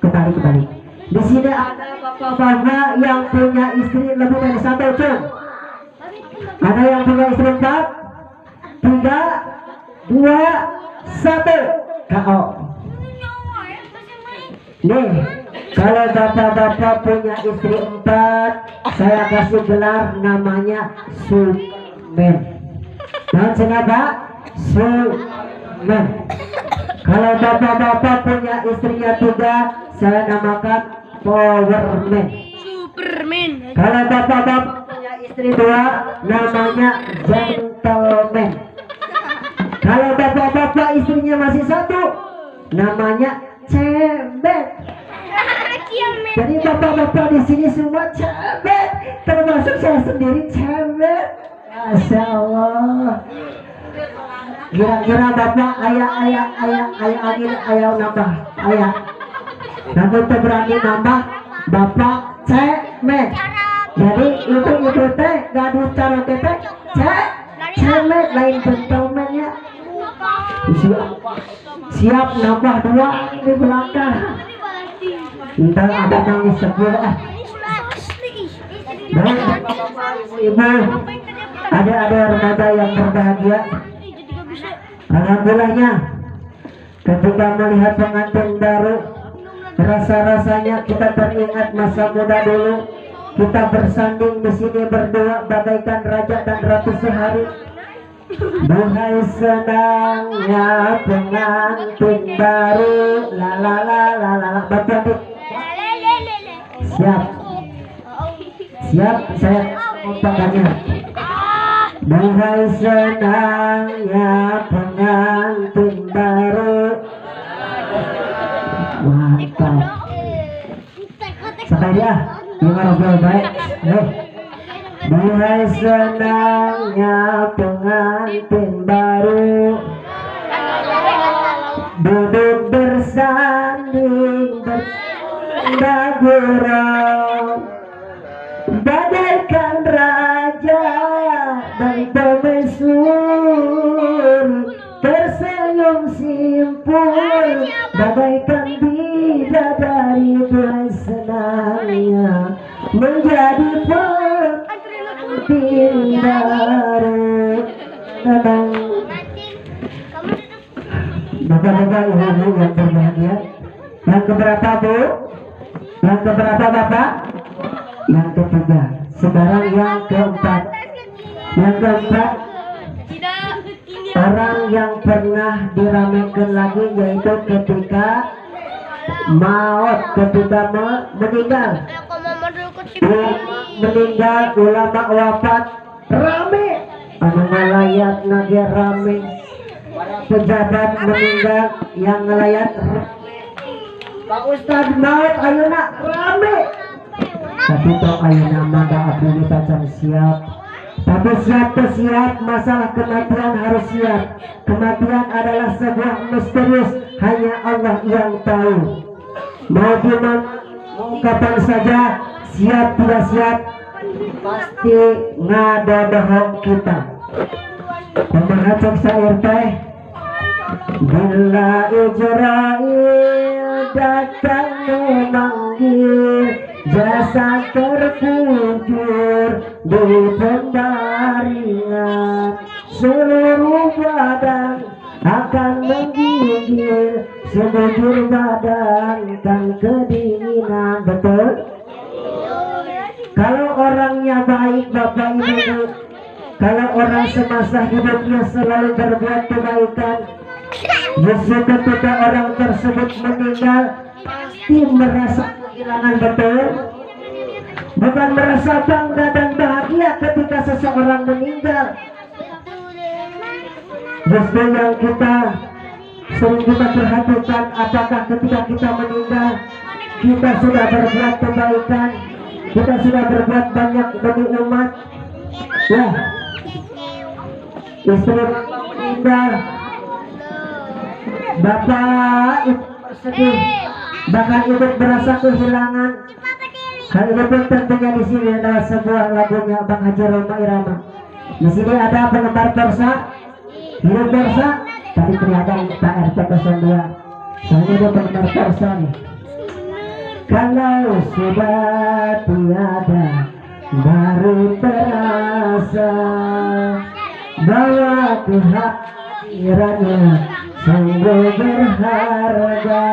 Kembali. Di sini ada bapak-bapak yang punya istri lebih dari 1, cung. Ada yang punya istri 4, 3, 2, 1. KO. Nih, kalau bapak-bapak punya istri 4, saya kasih gelar namanya Superman. Dan kenapa? Superman. Kalau bapak-bapak punya istrinya 3, saya namakan Powerman. Superman. Kalau bapak-bapak punya istri 2 namanya gentleman. Kalau bapak-bapak istrinya masih 1 namanya cebet. Jadi bapak-bapak di sini semua cebet, termasuk saya sendiri cebet. Masya Allah. Kira-kira bapak ayah nambah ayah. Namun berani nambah bapak cemet. Jadi itu teh gaduh cara teh cemet lain gentleman-nya. Siap nambah 2 di belakang. Ntar ada nangis sebelah. Baik, ibu, ada remaja yang berbahagia. Alhamdulillahnya, ketika melihat pengantin baru, rasa-rasanya kita teringat masa muda dulu. Kita bersanding di sini berdua bagaikan raja dan ratu sehari. Duhai senangnya pengantin baru, la la la la la. Bapak siap, saya tangannya. Duhai senangnya pengantin baru. Mantap. Sampai dia, gimana baik? Duhai senangnya pengantin baru, duduk bersanding bergurau, bagaikan raja dan permaisuri, tersenyum simpul bagaikan bidadari. Duhai senangnya menjadi pengantin baru. Bapak-bapak ibu yang berbahagia, yang keberapa bu? Yang keberapa bapak? Yang ketiga. Sekarang yang keempat. Yang keempat, orang yang pernah diramekan lagi, yaitu ketika maut, ketika meninggal. Meninggal, ulama wafat, rame. Anu ngalayat naga rame. Pejabat meninggal, yang ngelayat Pak Ustad maut ayeuna rame. Tapi toh ayeuna mah da abdi pacar siap. Tapi siap, masalah kematian harus siap. Kematian adalah sebuah misterius, hanya Allah yang tahu. Mau gimana, mau kapan saja, siap tidak siap, pasti ngadodohong kita. Kumaha cek sair teh? Bila Israel datang memanggil, jasad terkubur di pendaringan, seluruh badan akan menggigil, sebujur badan dan kedinginan. Betul? Kalau orangnya baik Bapak Ibu, kalau orang semasa hidupnya selalu berbuat kebaikan, justru ketika orang tersebut meninggal pasti merasa kehilangan. Betul? Bukan merasa bangga dan bahagia ketika seseorang meninggal. Justru yang kita sering kita perhatikan, apakah ketika kita meninggal kita sudah berbuat kebaikan, kita sudah berbuat banyak bagi umat. Ya, istri bapak meninggal, bapak itu sedih, bahkan ikut berasa kehilangan. Hal ini pun tentunya di sini adalah sebuah lagunya Bang Haji Roma Irama. Di sini ada penggemar Persa, hidup Persa, tapi ternyata Pak RT 02. Soalnya dia penggemar Persa nih. Kalau sudah tiada, baru terasa bahwa kehadirannya sungguh berharga.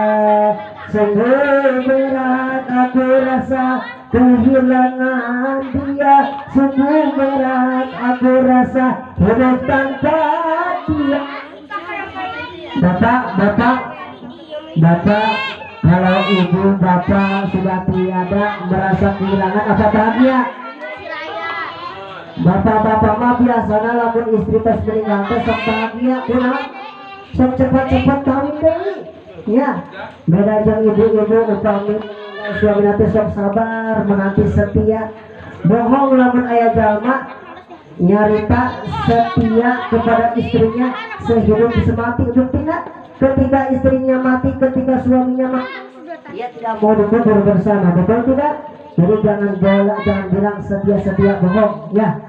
Sungguh berat aku rasa kehilangan dia, sungguh berat aku rasa hidup tanpa dia. Bapak, kalau ibu bapak sudah tiada, merasa kehilangan apa bahagia? Bapak-bapak mah biasanya lamun istri pas meninggal teh sok bahagia kurang sok cepat-cepat kawin deui. Ya, beda jeung ibu-ibu upami suami nanti sok sabar menanti setia. Bohong lamun aya jalma nyarita setia kepada istrinya sehidup semati. Buktinya ketika istrinya mati, ketika suaminya mati, dia tidak mau dikubur bersama, betul tidak? Jadi jangan bilang setia bohong ya,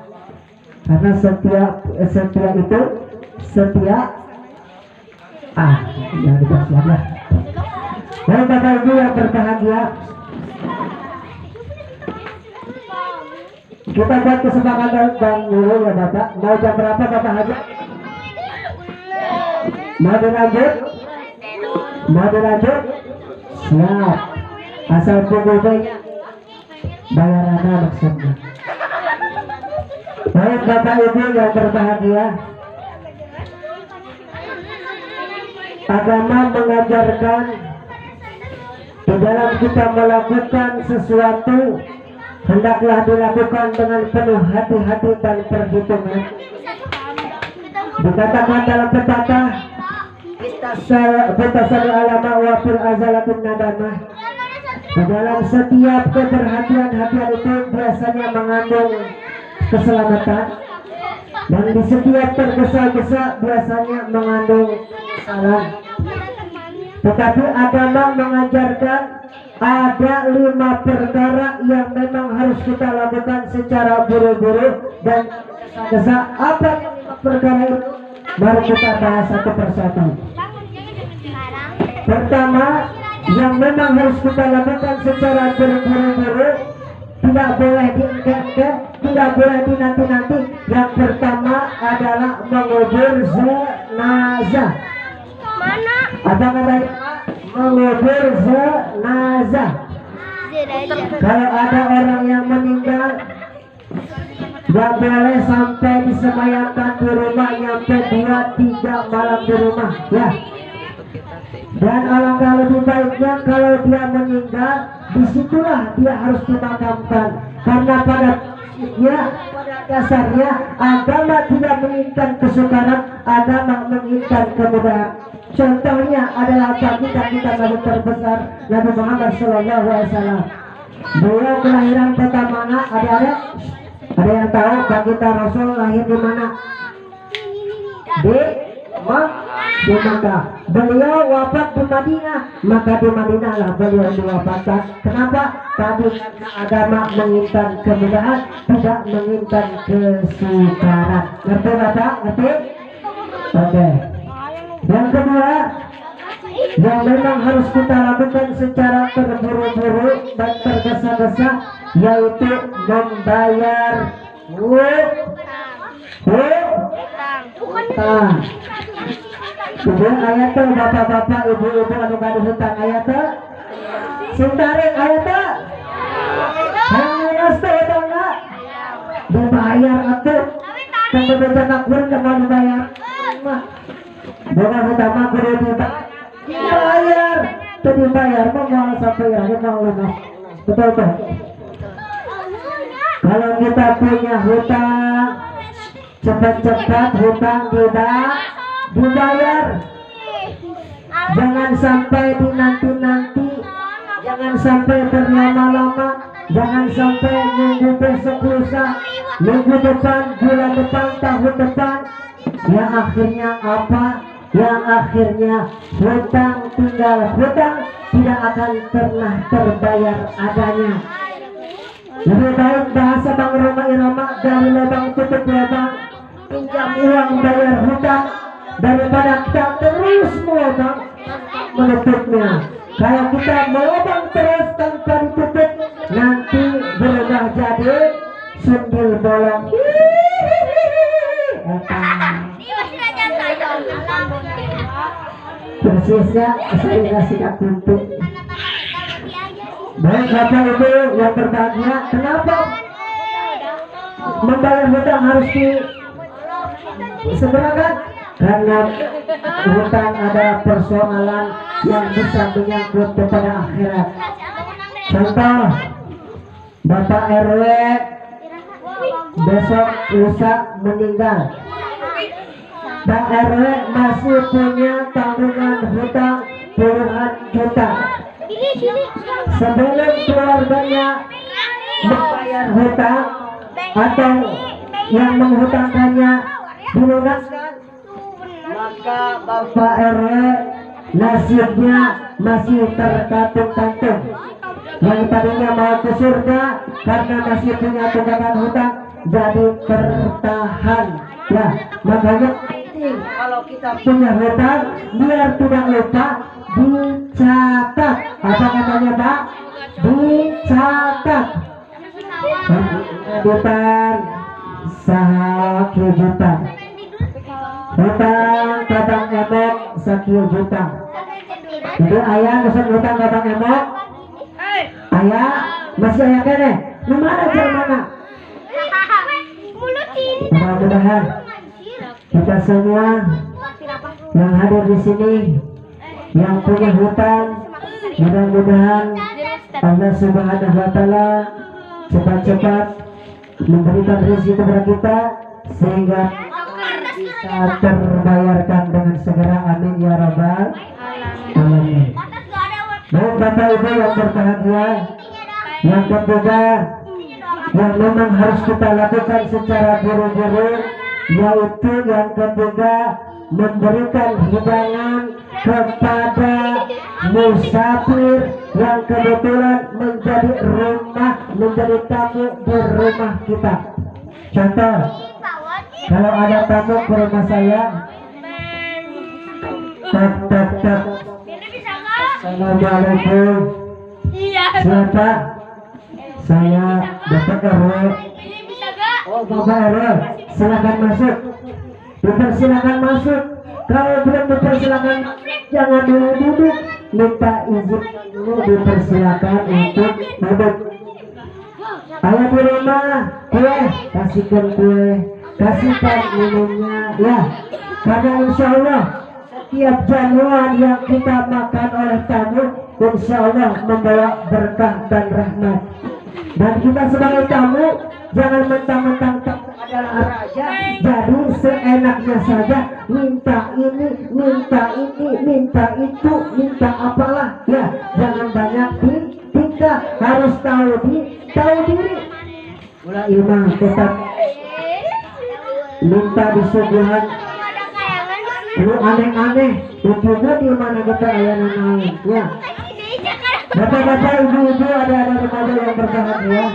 karena setia itu setia ya dikasih ya. Baik Bapak Ibu yang berbahagia, kita buat kesepakatan dan dulu ya Bapak. Mau jam berapa Bapak Haji? Mau dilanjut? Mau dilanjut? Siap. Asal penggoda bayarannya maksudnya. Baik Bapak Ibu yang berbahagia, agama mengajarkan di dalam kita melakukan sesuatu hendaklah dilakukan dengan penuh hati-hati dan perhitungan. Dikatakan dalam pepatah, Betasal alama wa fil azalatun nadamah. Di dalam setiap keberhatian-hatian itu biasanya mengandung keselamatan, dan di setiap tergesa-gesa biasanya mengandung kesalahan. Tetapi agama mengajarkan ada 5 perkara yang memang harus kita lakukan secara buru-buru dan tergesa-gesa. Apa 5 perkara itu? Mari kita bahas satu persatu. Pertama, yang memang harus kita lakukan secara buru-buru, tidak boleh diengket-engket, tidak boleh dinanti-nanti. Yang pertama adalah mengubur jenazah. Mana? Apa namanya? Mengubur jenazah. Kalau ada orang yang meninggal, gak boleh sampai disemayamkan di rumah nyampe 2-3 malam di rumah ya. Dan alangkah lebih baiknya kalau dia meninggal, disitulah dia harus dimakamkan. Karena pada dasarnya agama tidak menginginkan kesukaran, agama menginginkan kemudahan. Contohnya adalah kita Nabi terbesar Nabi Muhammad SAW. Beliau kelahiran kota mana? Ada yang tahu baginda Rasul lahir di mana? Di Makkah. Beliau wafat di Madinah, maka di Madinah lah beliau diwafatkan. Kenapa? Tadi karena agama menginginkan kemudahan, tidak menginginkan kesukaran. Ngerti Bapak? Ngerti? Oke. Yang kedua, yang memang harus kita lakukan secara terburu-buru dan tergesa-gesa, yaitu membayar hutang. Kemudian ayatnya bapak-bapak, ibu-ibu anu kadu hutang ayatnya sintaring ayatnya hangus tuh hutangnya dibayar atuh sampai bencana kurang gak mau dibayar bukan hutang mah kudu dibayar tuh dibayar mau sampai ya mau lunas betul tuh. Kalau kita punya hutang, cepat-cepat hutang tidak dibayar. Jangan sampai dinanti-nanti, jangan sampai berlama-lama, jangan sampai minggu besok lusa, minggu depan, bulan depan, tahun depan. Yang akhirnya apa? Yang akhirnya hutang tinggal hutang, tidak akan pernah terbayar adanya. Lebih baik bahasa Bang Roma Irama, dari lubang tutup lubang, pinjam uang bayar hutang, daripada kita terus melubang menutupnya. Kalau kita melubang terus tanpa ditutup, nanti berubah jadi sundil bolong. Persisnya saya kasih untuk. Baik Bapak Ibu yang berbahagia, kenapa membayar hutang harus disegerakan? Karena hutang ada persoalan yang bisa menyangkut kepada akhirat. Contoh, Bapak RW besok lusa meninggal. Pak RW masih punya tanggungan hutang puluhan juta. Sebelum keluarganya membayar hutang atau yang menghutangkannya dilunaskan, maka Bapak RW nasibnya masih terkatung-katung. Yang tadinya mau ke surga karena masih punya tunggakan hutang jadi tertahan. Ya, makanya kalau kita punya hutang biar tidak lupa dicatat. Apa katanya Pak? Dicatat. Hutang sakieu juta. Hutang kabang emok sakieu juta. Jadi ayah nusan hutang kabang emok. Ayah masih ayah kene. Di mana jalan mana? Mudah-mudahan kita semua yang hadir di sini yang punya hutang, mudah-mudahan Allah Subhanahu wa taala cepat-cepat memberikan rezeki kepada kita sehingga bisa terbayarkan dengan segera. Amin ya rabbal alamin. Baik Bapak Ibu yang berbahagia, yang ketiga yang memang harus kita lakukan secara buru-buru, yaitu yang ketiga memberikan hidangan kepada musafir yang kebetulan menjadi tamu di rumah kita. Contoh, kalau ada tamu ke rumah saya, tak. Assalamualaikum. Siapa? Saya Bapak RW. Oh Bapak RW, silakan masuk. Dipersilakan masuk. Kalau belum dipersilakan jangan dulu duduk. Minta izin dulu dipersilakan untuk duduk. Ayah di rumah kue, kasihkan kue, kasihkan minumnya ya. Karena insya Allah setiap jamuan yang kita makan oleh tamu insya Allah membawa berkah dan rahmat. Dan kita sebagai tamu jangan mentang-mentang tamu adalah raja, jadi seenaknya saja minta ini, minta itu, minta apalah ya. Jangan banyak kita harus tahu diri. Mulai imam tetap minta disuguhan. Lu aneh-aneh, ujungnya di mana kita ayanan ya. Bapak-bapak, ibu-ibu, ada remaja yang berbahagia.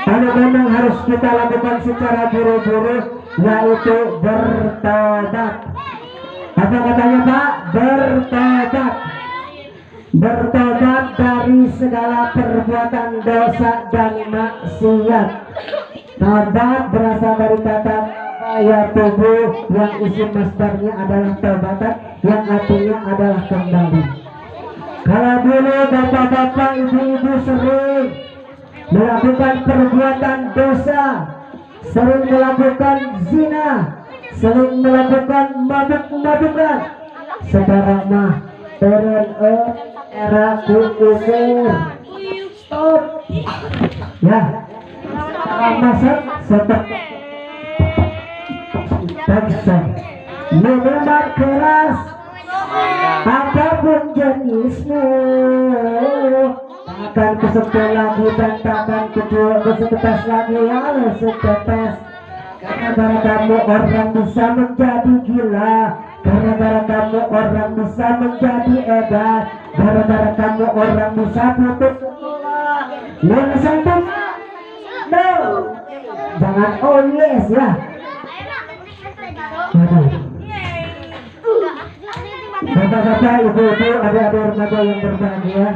Kalau memang harus kita lakukan secara buru-buru, yaitu bertobat. Apa katanya Pak? Bertobat. Bertobat dari segala perbuatan dosa dan maksiat. Tobat berasal dari kata ya tubuh yang isi masdarnya adalah tobatan, yang artinya adalah kembali. Kalau dulu bapak-bapak, ibu-ibu sering melakukan perbuatan dosa, sering melakukan zina, sering melakukan mabuk-mabukan, sekarang mah turun era umur. Stop ya, masak seperti paksa minuman keras apapun jenismu, akan kesetel lagi dan takkan kesetetes lagi ya setetes. Karena kamu orang bisa menjadi gila, karena kamu orang bisa menjadi edan, karena kamu orang bisa putus sekolah. No, jangan oh yes ya. Bapak-bapak, ibu-ibu, adik-adik remaja yang berbahagia,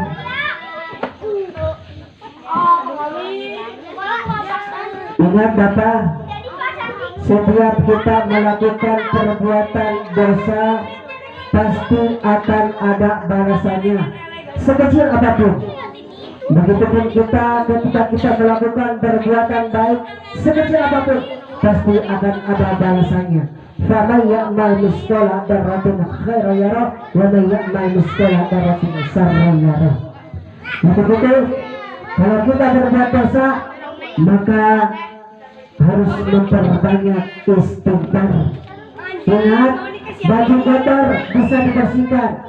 ingat Bapak, setiap kita melakukan perbuatan dosa pasti akan ada balasannya, sekecil apapun. Begitupun kita ketika kita melakukan perbuatan baik, sekecil apapun pasti akan ada balasannya. Faman ya'mal misqala dzarratin khairan yarah wa man ya'mal misqala dzarratin syarran yarah. Begitu Kalau kita berbuat dosa, maka harus memperbanyak istighfar. Ingat, baju kotor bisa dibersihkan,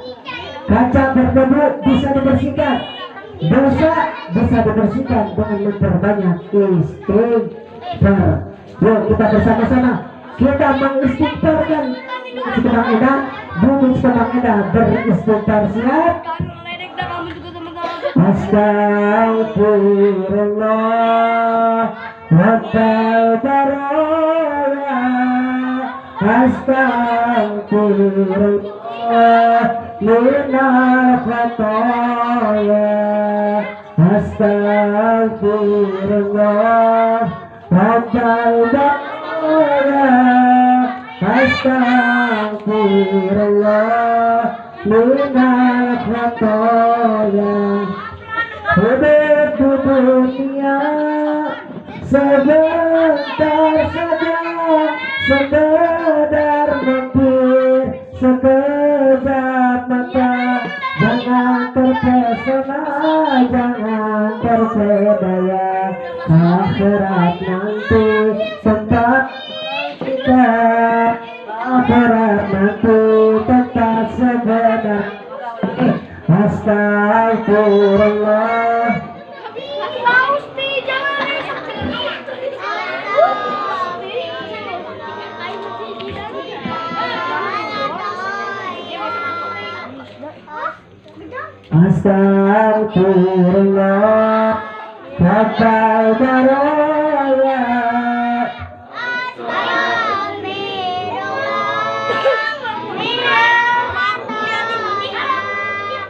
kaca berdebu bisa dibersihkan, dosa bisa dibersihkan dengan memperbanyak istighfar. Yuk kita bersama-sama kita mengistighfarkan Cikemang Indah, bumi Cikemang Indah beristighfar. Siap? Astagfirullah wa tawbaraya, astagfirullah minal khataya, astagfirullah wa tawbaraya, astagfirullah minal khataya. Hidup di dunia sebentar saja, sekedar mampir sekejap mata. Jangan terpesona, jangan terpedaya, akhirat nanti tempat kita, akhirat nanti tempat sebenar. Astagfirullah. Astagfirullah wa tawbaraya,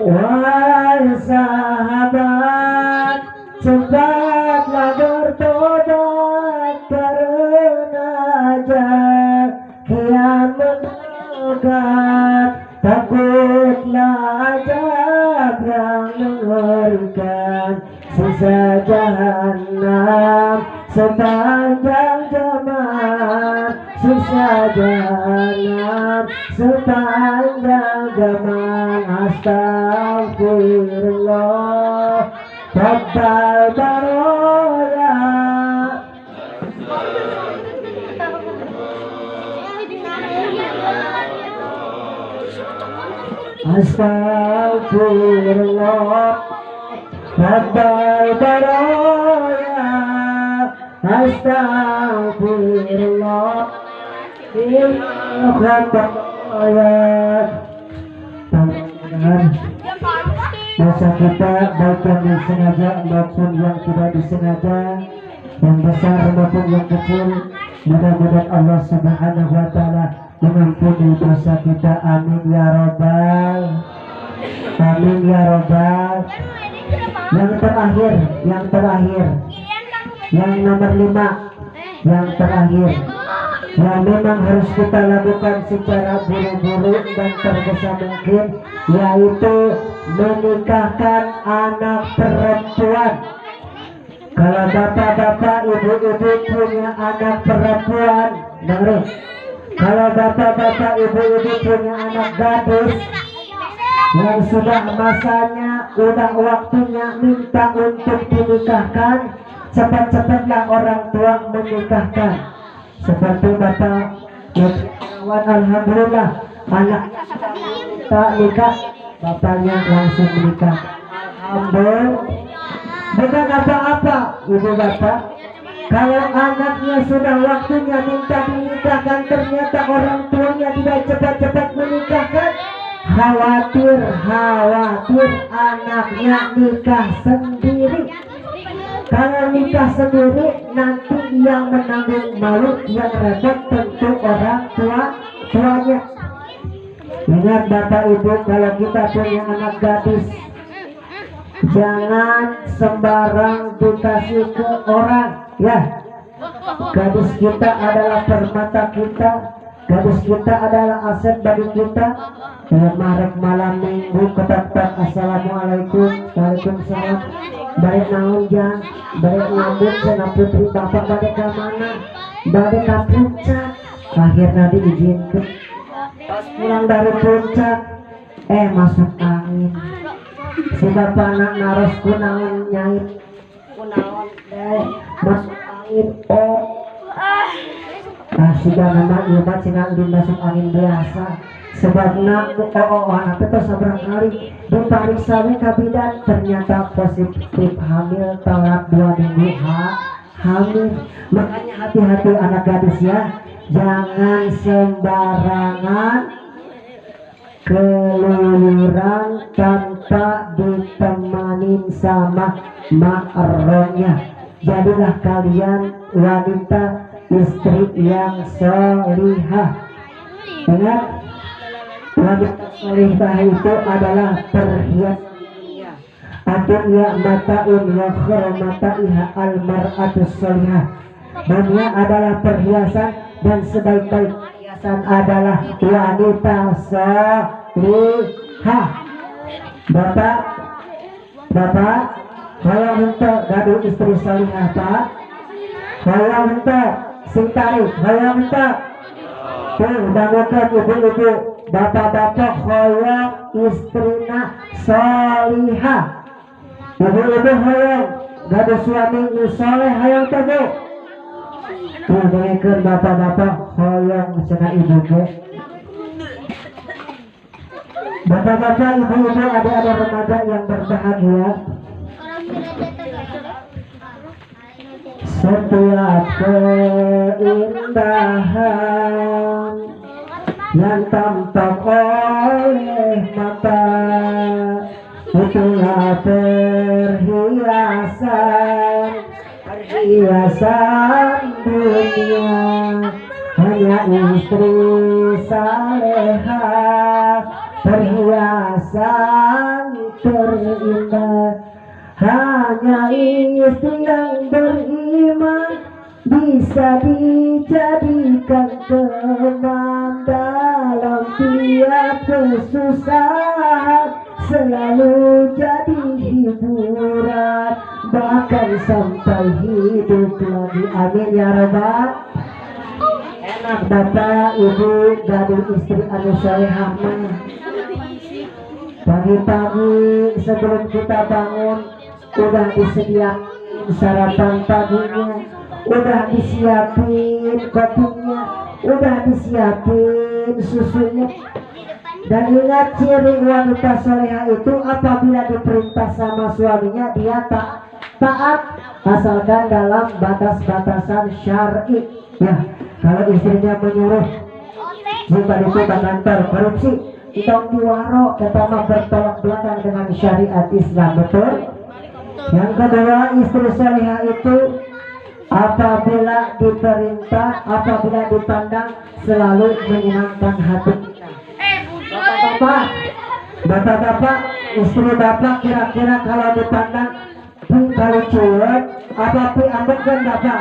wahai sahabat, cepatlah bertobat karena kiamat mendekat. Takutlah azab yang mengerikan, siksa jahanam sepanjang zaman, siksa jahanam sepanjang zaman. Astagfirullah total baroya. Astagfirullah total baroya, astagfirullah dosa kita baik yang disengaja maupun yang tidak disengaja, yang besar maupun yang kecil, mudah-mudahan Allah Subhanahu wa Ta'ala mengampuni dosa kita. Amin ya robbal, amin ya robbal. Yang terakhir, yang nomor 5, yang terakhir, yang memang harus kita lakukan secara buru-buru dan tergesa mungkin, yaitu menikahkan anak perempuan. Kalau bapak-bapak, ibu-ibu punya anak perempuan, dengerin. Kalau bapak-bapak, ibu-ibu punya anak gadis yang sudah masanya, udah waktunya minta untuk dinikahkan, cepat-cepatlah orang tua menikahkan. Seperti bapak kawan, alhamdulillah anak tak nikah, bapaknya langsung menikah. Alhamdulillah, bukan apa-apa ibu bapak. Kalau anaknya sudah waktunya minta dinikahkan, ternyata orang tuanya tidak cepat-cepat menikahkan, khawatir anaknya nikah sendiri. Kalau nikah sendiri nanti yang menanggung malu, yang repot tentu orang tuanya. Ingat bapak ibu, kalau kita punya anak gadis, jangan sembarang dikasih ke orang ya. Gadis kita adalah permata kita, gadis kita adalah aset bagi kita. Marek malam minggu ketat-ketat. Assalamualaikum, waalaikumsalam. Balik naon jang, balik ngambut sana putri bapak balik ke mana? Balik ke puncak. Akhirnya diizinkan. Pas pulang dari puncak, masuk angin. Si bapak anak naros ku naon nyait. masuk angin sudah nama imat cenah masuk angin biasa sebabna anak itu seberang kali diperiksa ke bidan ternyata positif hamil telat 2 minggu hamil. Makanya hati-hati anak gadis ya, jangan sembarangan keluyuran tanpa ditemanin sama mahramnya. Jadilah kalian wanita istri yang solihah. Ingat, wanita solihah itu adalah perhiasan adunya mata'un wa khurmataiha al-mar'atus solihah. Dunia adalah perhiasan dan sebaik-baik perhiasan adalah wanita solihah. Bapak kalau untuk gaduh istri solihah Pak, kalau untuk sing tarik, kalau untuk bangunkan ibu-ibu, bapak-bapak hoyong istrina solihah. Ibu-ibu hoyong gaduh suami soleh hoyong tebu. Dengarkan bapak-bapak hoyong cenah ibu ke. Bapak-bapak, ibu-ibu, adik-adik remaja yang berbahagia, setiap keindahan yang tampak oleh mata itulah perhiasan dunia. Hanya istri salehah perhiasan terindah. Hanya istri yang beriman bisa dijadikan teman dalam tiap kesusahan, selalu jadi hiburan bahkan sampai hidup lagi. Amin ya rabbal. Enak bapak ibu gaduh istri anu salehah. Pagi-pagi sebelum kita bangun udah disediakan sarapan paginya, udah disiapin kopinya, udah disiapin susunya. Dan ingat, ciri wanita soleha itu apabila diperintah sama suaminya dia taat asalkan dalam batas-batasan syar'i. Ya, kalau istrinya menyuruh jika itu kantor korupsi, kita diwaro pertama bertolak belakang dengan syariat Islam, betul? Yang kedua, istri soleha itu apabila diperintah, apabila dipandang selalu menyenangkan hati. Bapak-bapak, istri bapak kira-kira kalau dipandang kalau cuek apa pi ambek kan bapak?